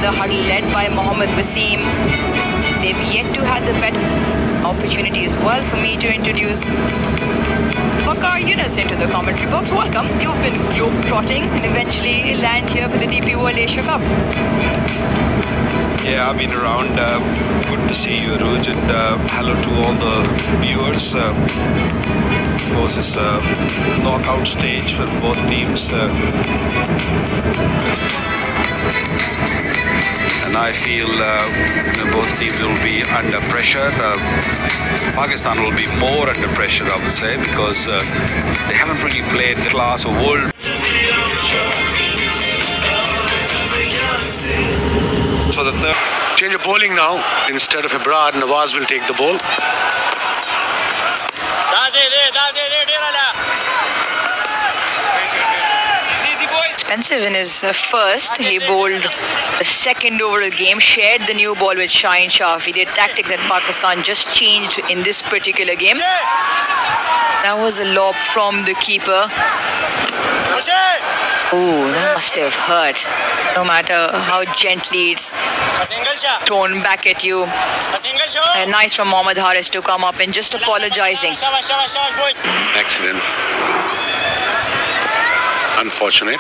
the huddle led by Mohammad Wasim. They've yet to have the better opportunity as well for me to introduce PAK Yunus into the commentary box. Welcome. You've been globe-trotting and eventually land here for the DP World Asia Cup. Yeah, I've been around. Good to see you, Aruj, and hello to all the viewers. Of course, it's a knockout stage for both teams. And I feel both teams will be under pressure. Pakistan will be more under pressure, I would say, because they haven't really played the class of world. For the third change of bowling now. Instead of Ibrad, Nawaz will take the ball. Expensive in his first. He bowled the second over of the game, shared the new ball with Shaheen Shafi. Their tactics at Pakistan just changed in this particular game. That was a lob from the keeper. Ooh, that must have hurt. No matter how gently it's thrown back at you. Nice from Mohammad Haris to come up and just apologizing. Accident. Unfortunate.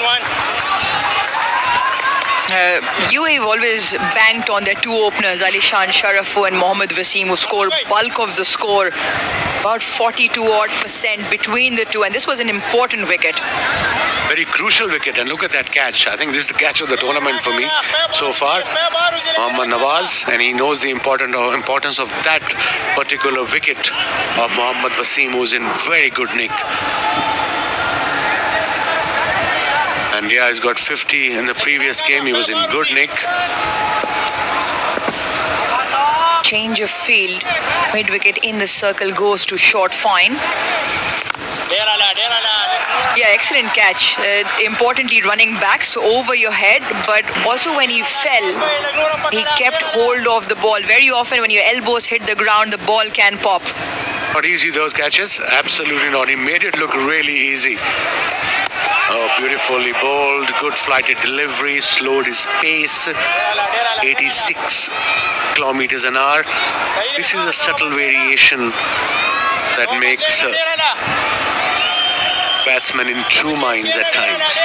One. UAE have always banked on their two openers, Alishan Sharafu and Mohammad Wasim, who score bulk of the score, about 42% between the two, and this was an important wicket. Very crucial wicket, and look at that catch. I think this is the catch of the tournament for me so far. Mohammad Nawaz, and he knows the importance of that particular wicket of Mohammad Wasim, who's in very good nick. And yeah, he's got 50 in the previous game. He was in good nick. Change of field. Mid-wicket in the circle goes to short fine. Yeah, excellent catch. Importantly, running back, so over your head, but also when he fell, he kept hold of the ball. Very often when your elbows hit the ground, the ball can pop. Not easy, those catches. Absolutely not. He made it look really easy. Oh, beautifully bowled, good flighted delivery, slowed his pace, 86 kilometers an hour. This is a subtle variation that makes batsmen in two minds at times.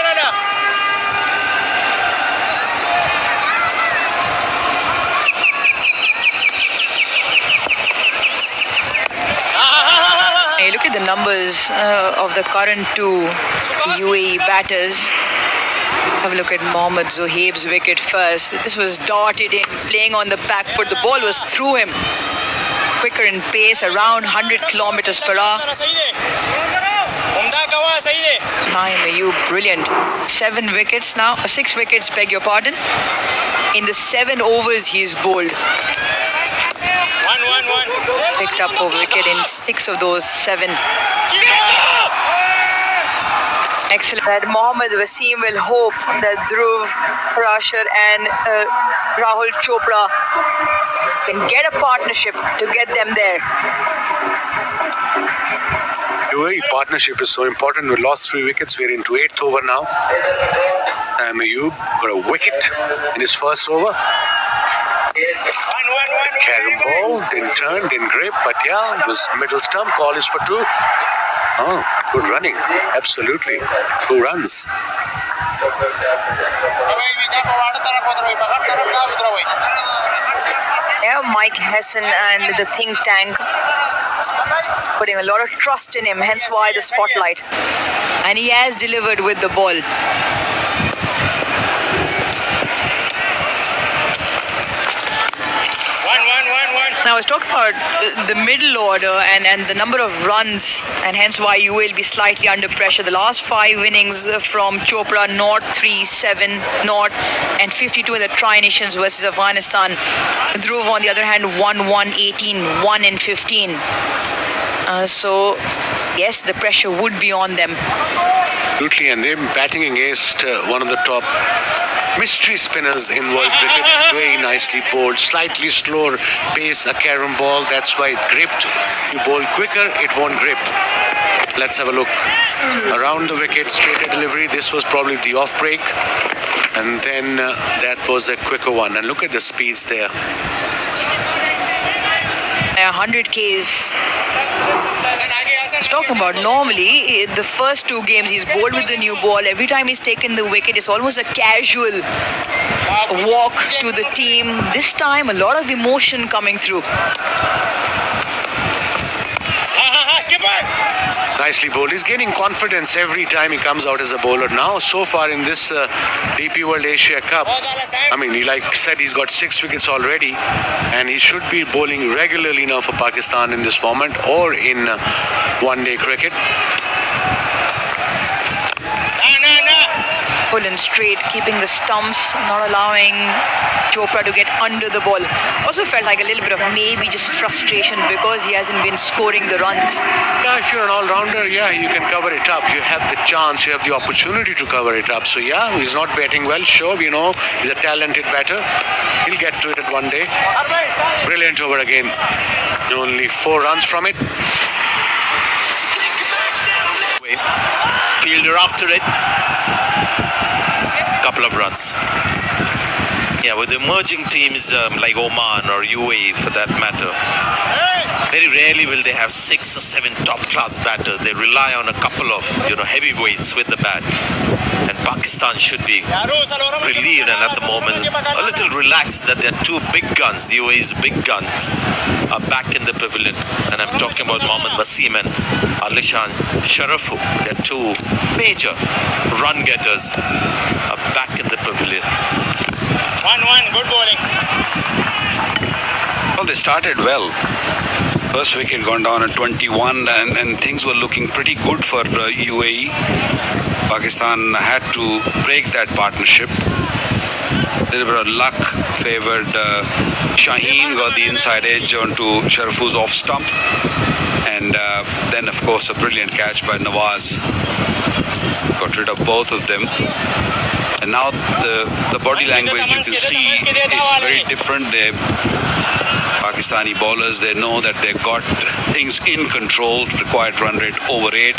Hey, look at the numbers of the current two UAE batters. Have a look at Mohammad Zohaib's wicket first. This was darted in, playing on the back foot. The ball was through him. Quicker in pace, around 100 kilometers per hour. Ayub, brilliant. 6 wickets, beg your pardon. In the 7 overs he's bowled. Picked up a wicket in 6 of those 7. Excellent. That Mohammad Wasim will hope that Dhruv, Parashar and Rahul Chopra can get a partnership to get them there. UAE partnership is so important. We lost 3 wickets. We're into 8th over now. Ayub got a wicket in his first over. Carom ball, didn't turn, didn't grip, but yeah, it was middle stump. Call is for 2. Oh, good running. Absolutely. 2 runs. Yeah, Mike Hesson and the think tank putting a lot of trust in him, hence why the spotlight. And he has delivered with the ball. Now, I was talking about the middle order and the number of runs, and hence why you will be slightly under pressure. The last 5 innings from Chopra, North 3-7, North, and 52 in the Tri-Nations versus Afghanistan. Dhruv, on the other hand, 1-1-18, 1-15. So, yes, the pressure would be on them. Absolutely, and they're batting against one of the top mystery spinners in world cricket. Very nicely bowled, slightly slower pace, a carom ball. That's why it gripped. You bowl quicker, it won't grip. Let's have a look. Around the wicket, straighter delivery. This was probably the off break. And then that was a quicker one. And look at the speeds there. 100 Ks. I was talking about normally the first two games he's bowled with the new ball. Every time he's taken the wicket, it's almost a casual walk to the team. This time, a lot of emotion coming through. Nicely bowled. He's gaining confidence every time he comes out as a bowler now. So far in this DP World Asia Cup, I mean, like said, he's got 6 wickets already, and he should be bowling regularly now for Pakistan in this format or in one-day cricket. Full and straight, keeping the stumps, not allowing Chopra to get under the ball. Also felt like a little bit of maybe just frustration because he hasn't been scoring the runs. Yeah, if you're an all-rounder, yeah, you can cover it up. You have the chance, you have the opportunity to cover it up. So yeah, he's not batting well. Sure, we know he's a talented batter. He'll get to it at one day. Brilliant over again. Only 4 runs from it. Fielder after it. Couple of runs. Yeah, with emerging teams like Oman or UAE for that matter, very rarely will they have 6 or 7 top-class batters. They rely on a couple of heavyweights with the bat. And Pakistan should be relieved and at the moment a little relaxed that their 2 big guns, the UAE's big guns, are back in the pavilion. And I'm talking about Mohammad Wasim and Alishan Sharafu. They're 2 major run getters are back in the pavilion. 1-1, good bowling. Well, they started well. First wicket gone down at 21 and things were looking pretty good for UAE. Pakistan had to break that partnership. A little bit of luck favoured Shaheen, got the inside edge onto Sharafu's off stump. And then, of course, a brilliant catch by Nawaz. Got rid of both of them. And now the body language you can see is very different. The Pakistani bowlers, they know that they've got things in control, required run rate over 8.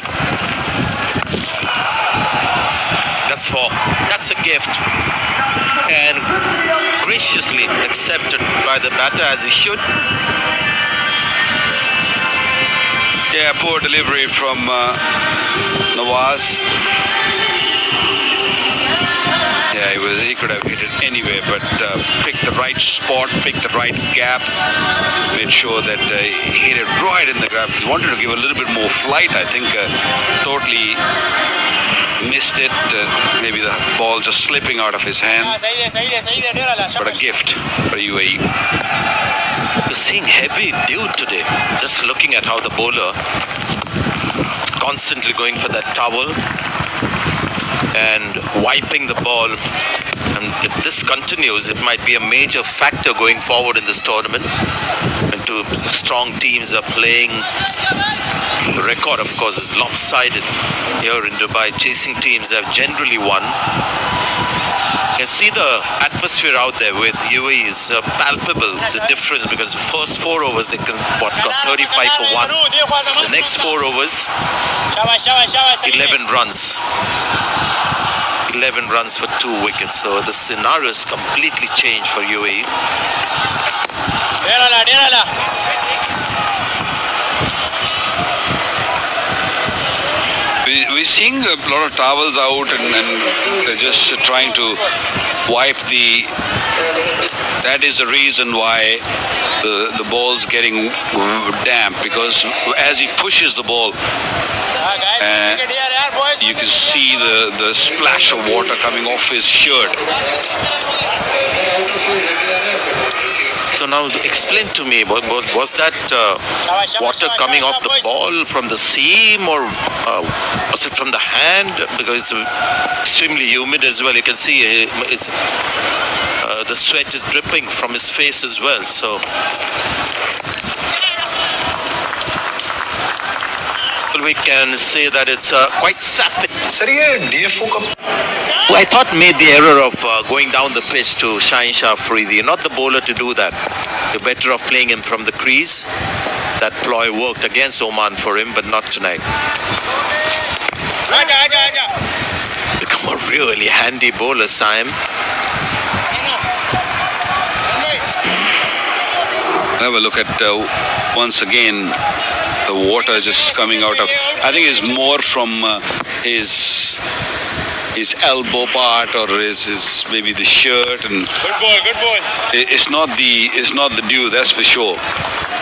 That's 4. That's a gift. And graciously accepted by the batter as he should. Yeah, poor delivery from Nawaz. Yeah, he could have hit it anyway, but picked the right spot, picked the right gap, made sure that he hit it right in the gap. He wanted to give a little bit more flight. I think totally missed it. Maybe the ball just slipping out of his hand. But a gift for UAE. You're seeing heavy dew today. Just looking at how the bowler constantly going for that towel and wiping the ball. And if this continues, it might be a major factor going forward in this tournament. And 2 strong teams are playing. The record, of course, is lopsided here in Dubai. Chasing teams have generally won. You can see the atmosphere out there with UAE is palpable, the difference, because the first 4 overs they got 35 for 1. The next 4 overs, 11 runs. 11 runs for 2 wickets. So the scenario is completely changed for UAE. We're seeing a lot of towels out and they're just trying to wipe the... That is the reason why the ball's getting damp, because as he pushes the ball, you can see the splash of water coming off his shirt. So now explain to me, was that water coming off the ball from the seam, or was it from the hand? Because it's extremely humid as well. You can see the sweat is dripping from his face as well. So we can say that it's quite sappy. I thought made the error of going down the pitch to Shaheen Shah Afridi. You're not the bowler to do that. You're better off playing him from the crease that ploy worked against Oman for him, but not tonight. Become a really handy bowler, Saim. Have a look at once again the water just coming out of. I think it's more from his elbow part or his maybe the shirt, and Good ball. it's not the dew, that's for sure.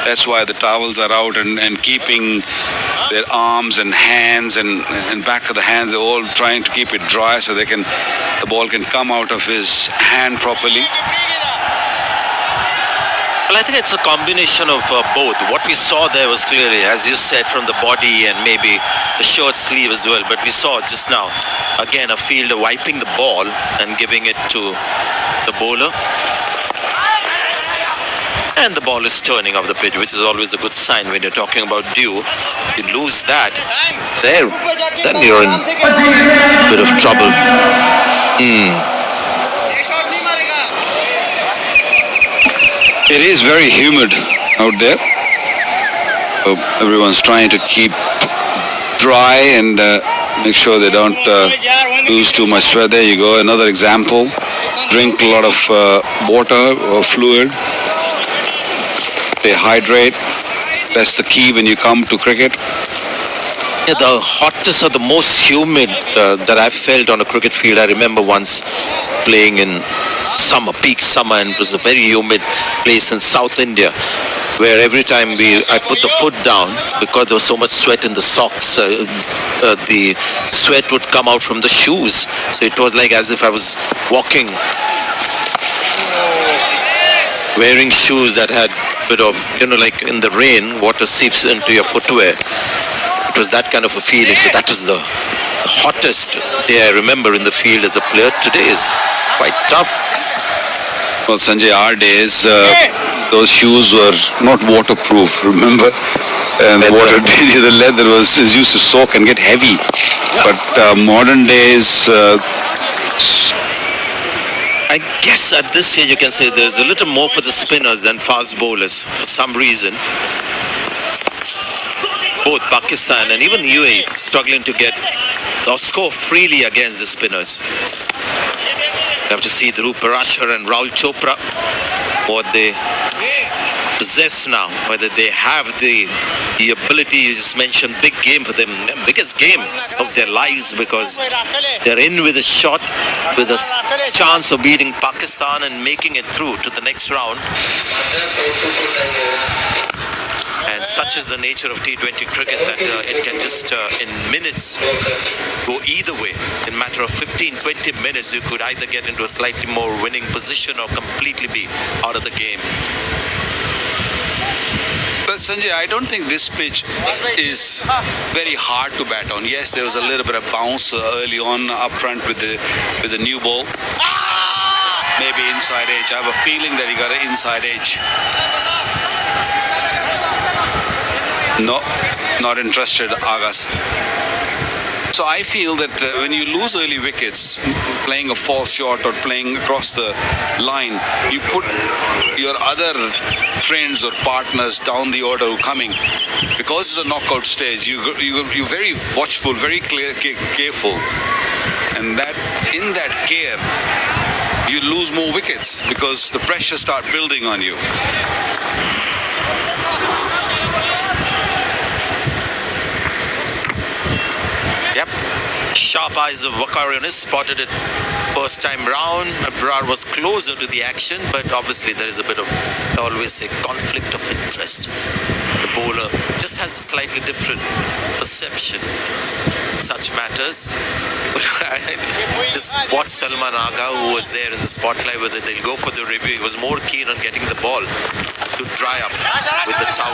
That's why the towels are out and keeping their arms and hands and back of the hands. They're all trying to keep it dry so the ball can come out of his hand properly. Well, I think it's a combination of both. What we saw there was clearly, as you said, from the body and maybe the short sleeve as well. But we saw just now, again, a fielder wiping the ball and giving it to the bowler. And the ball is turning off the pitch, which is always a good sign when you're talking about dew. You lose that, there, then you're in a bit of trouble. It is very humid out there. So everyone's trying to keep dry and make sure they don't lose too much sweat. There you go, another example. Drink a lot of water or fluid. Stay hydrate. That's the key when you come to cricket. Yeah, the hottest or the most humid that I've felt on a cricket field. I remember once playing in summer, peak summer, and it was a very humid place in South India, where every time I put the foot down, because there was so much sweat in the socks, the sweat would come out from the shoes. So it was like as if I was walking, wearing shoes that had a bit of, like in the rain, water seeps into your footwear. It was that kind of a feeling. So that was the hottest day I remember in the field as a player. Today is quite tough. Well, Sanjay, our days, those shoes were not waterproof, remember? And the leather is used to soak and get heavy. But modern days... I guess at this stage you can say there's a little more for the spinners than fast bowlers for some reason. Both Pakistan and even UAE struggling to get or score freely against the spinners. You have to see Dhruv Parashar and Rahul Chopra, what they possess now, whether they have the ability. You just mentioned big game for them, biggest game of their lives, because they're in with a shot, with a chance of beating Pakistan and making it through to the next round. And such is the nature of T20 cricket that it can just in minutes go either way. In a matter of 15-20 minutes, you could either get into a slightly more winning position or completely be out of the game. But Sanjay, I don't think this pitch is very hard to bat on. Yes, there was a little bit of bounce early on up front with the new ball. Maybe inside edge. I have a feeling that he got an inside edge. No, not interested, Agas. So I feel that when you lose early wickets, playing a false shot or playing across the line, you put your other friends or partners down the order who are coming. Because it's a knockout stage, you're very watchful, very careful. And that in that care, you lose more wickets because the pressure starts building on you. Yep. Sharp eyes of Waqar spotted it first time round. Abrar was closer to the action, but obviously there is a bit of, I always say, conflict of interest. The bowler just has a slightly different perception in such matters. Just watch Salman Agha, who was there in the spotlight, whether they'll go for the review. He was more keen on getting the ball to dry up with the towel.